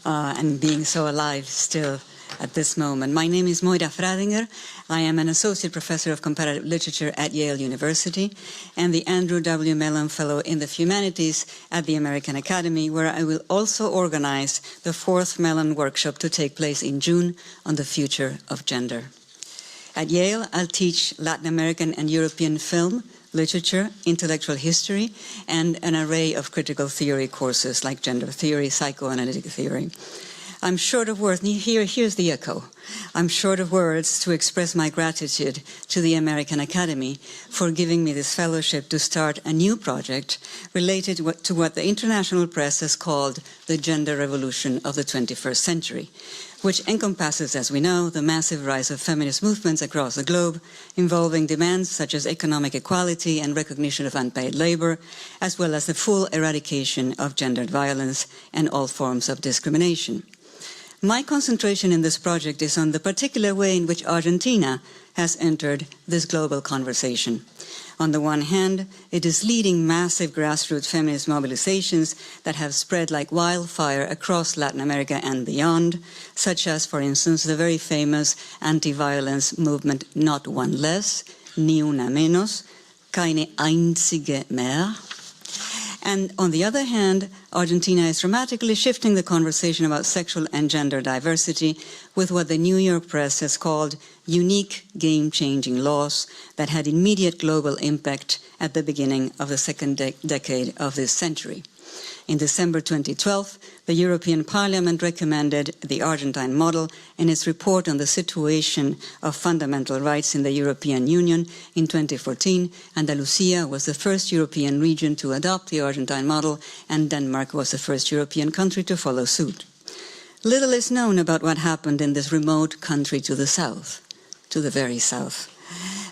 and being so alive still at this moment. My name is Moira Fradinger. I am an associate professor of comparative literature at Yale University and the Andrew W. Mellon Fellow in the Humanities at the American Academy, where I will also organize the 4th Mellon Workshop to take place in June on the future of gender. At Yale, I'll teach Latin American and European film, literature, intellectual history, and an array of critical theory courses like gender theory, psychoanalytic theory. I'm short of words, here's the echo. I'm short of words to express my gratitude to the American Academy for giving me this fellowship to start a new project related to what the international press has called the gender revolution of the 21st century, which encompasses, as we know, the massive rise of feminist movements across the globe, involving demands such as economic equality and recognition of unpaid labor, as well as the full eradication of gendered violence and all forms of discrimination. My concentration in this project is on the particular way in which Argentina has entered this global conversation. On the one hand, it is leading massive grassroots feminist mobilizations that have spread like wildfire across Latin America and beyond, such as, for instance, the very famous anti-violence movement Not One Less, Ni Una Menos, Keine Einzige Mehr. And on the other hand, Argentina is dramatically shifting the conversation about sexual and gender diversity with what the New York press has called unique game-changing laws that had immediate global impact at the beginning of the second decade of this century. In December 2012, the European Parliament recommended the Argentine model in its report on the situation of fundamental rights in the European Union. In 2014, Andalusia was the first European region to adopt the Argentine model, and Denmark was the first European country to follow suit. Little is known about what happened in this remote country to the south, to the very south,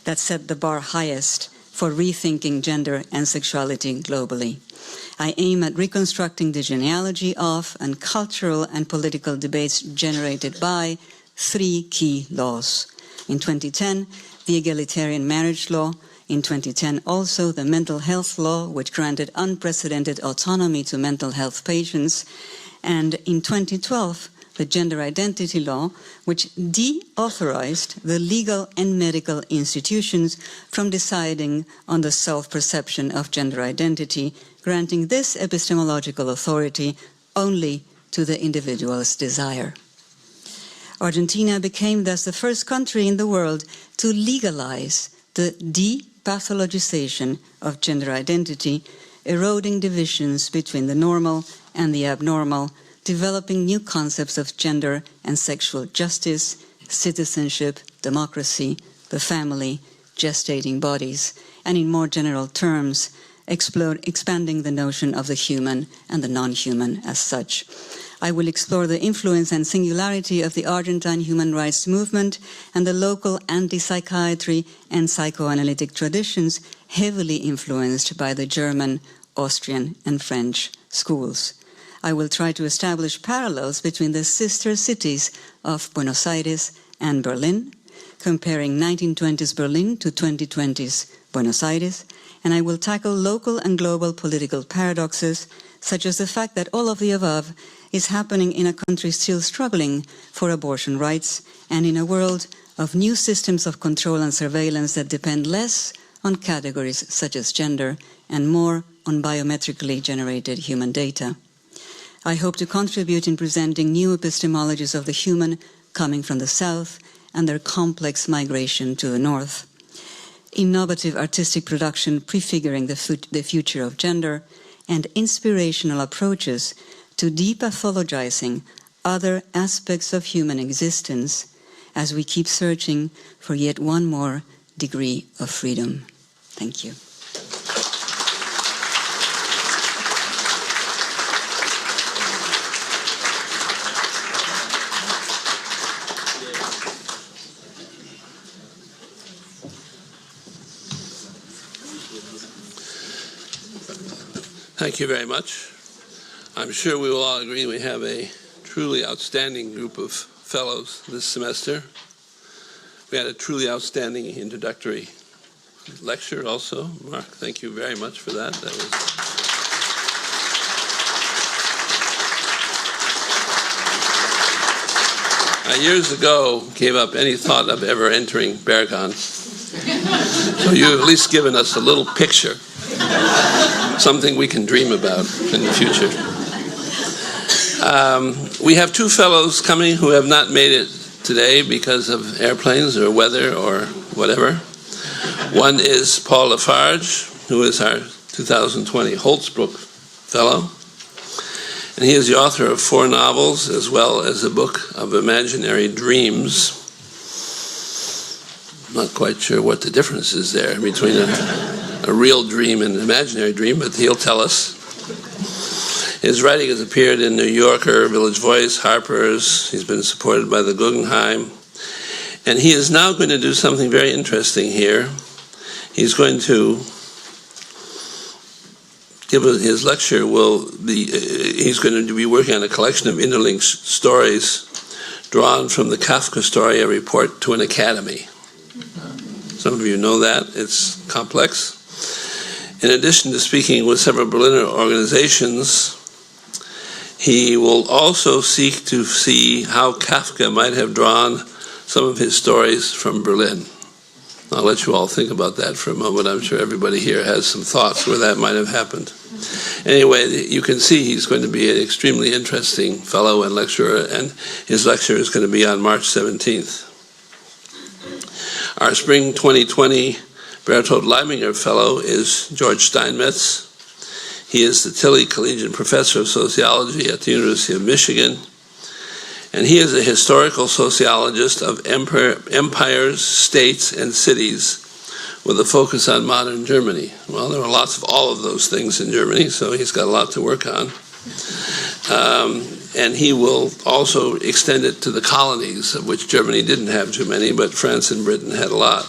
that set the bar highest for rethinking gender and sexuality globally. I aim at reconstructing the genealogy of and cultural and political debates generated by 3 key laws. In 2010, the egalitarian marriage law. In 2010, also the mental health law, which granted unprecedented autonomy to mental health patients. And in 2012, the gender identity law, which deauthorized the legal and medical institutions from deciding on the self-perception of gender identity, granting this epistemological authority only to the individual's desire. Argentina became thus the first country in the world to legalize the depathologization of gender identity, eroding divisions between the normal and the abnormal, developing new concepts of gender and sexual justice, citizenship, democracy, the family, gestating bodies, and in more general terms, expanding the notion of the human and the non-human as such. I will explore the influence and singularity of the Argentine human rights movement and the local anti-psychiatry and psychoanalytic traditions heavily influenced by the German, Austrian, and French schools. I will try to establish parallels between the sister cities of Buenos Aires and Berlin, comparing 1920s Berlin to 2020s Buenos Aires, and I will tackle local and global political paradoxes, such as the fact that all of the above is happening in a country still struggling for abortion rights and in a world of new systems of control and surveillance that depend less on categories such as gender and more on biometrically generated human data. I hope to contribute in presenting new epistemologies of the human coming from the south and their complex migration to the north. Innovative artistic production prefiguring the future of gender, and inspirational approaches to depathologizing other aspects of human existence as we keep searching for yet one more degree of freedom. Thank you. Thank you very much. I'm sure we will all agree we have a truly outstanding group of fellows this semester. We had a truly outstanding introductory lecture also. Mark, thank you very much for that. That was... I years ago gave up any thought of ever entering Berghain. So you've at least given us a little picture. Something we can dream about in the future. We have 2 fellows coming who have not made it today because of airplanes or weather or whatever. One is Paul Lafarge, who is our 2020 Holtzbrook Fellow. And he is the author of 4 novels as well as a book of imaginary dreams. I'm not quite sure what the difference is there between a real dream and an imaginary dream, but he'll tell us. His writing has appeared in New Yorker, Village Voice, Harper's. He's been supported by the Guggenheim. And he is now going to do something very interesting here. He's going to give us his lecture. He's going to be working on a collection of interlinked stories drawn from the Kafka story, A Report to an Academy. Some of you know that. It's complex. In addition to speaking with several Berliner organizations, he will also seek to see how Kafka might have drawn some of his stories from Berlin. I'll let you all think about that for a moment. I'm sure everybody here has some thoughts where that might have happened. Anyway, you can see he's going to be an extremely interesting fellow and lecturer, and his lecture is going to be on March 17th. Our spring 2020 Berthold Leibinger Fellow is George Steinmetz. He is the Tilley Collegiate Professor of Sociology at the University of Michigan, and he is a historical sociologist of empires, states, and cities with a focus on modern Germany. Well, there are lots of all of those things in Germany, so he's got a lot to work on. And he will also extend it to the colonies, of which Germany didn't have too many, but France and Britain had a lot.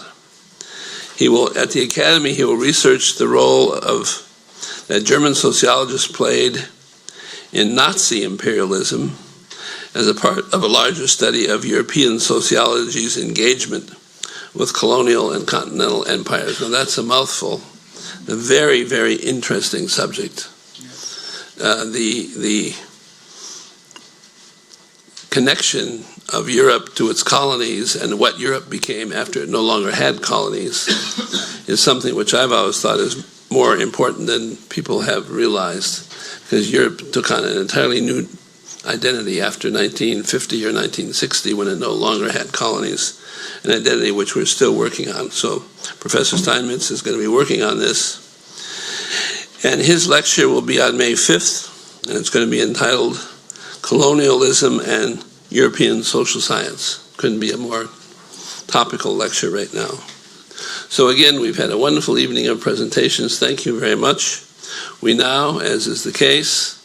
He will, at the Academy, he will research the role of that German sociologists played in Nazi imperialism as a part of a larger study of European sociology's engagement with colonial and continental empires. Now that's a mouthful, a very, very interesting subject. The connection of Europe to its colonies and what Europe became after it no longer had colonies is something which I've always thought is more important than people have realized, because Europe took on an entirely new identity after 1950 or 1960 when it no longer had colonies, an identity which we're still working on. So Professor Steinmetz is going to be working on this, and his lecture will be on May 5th, and it's going to be entitled Colonialism and European Social Science. Couldn't be a more topical lecture right now. So again, we've had a wonderful evening of presentations. Thank you very much. We now, as is the case,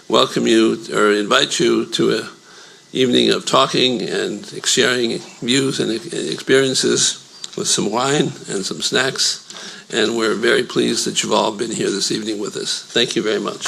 welcome you or invite you to an evening of talking and sharing views and experiences with some wine and some snacks. And we're very pleased that you've all been here this evening with us. Thank you very much.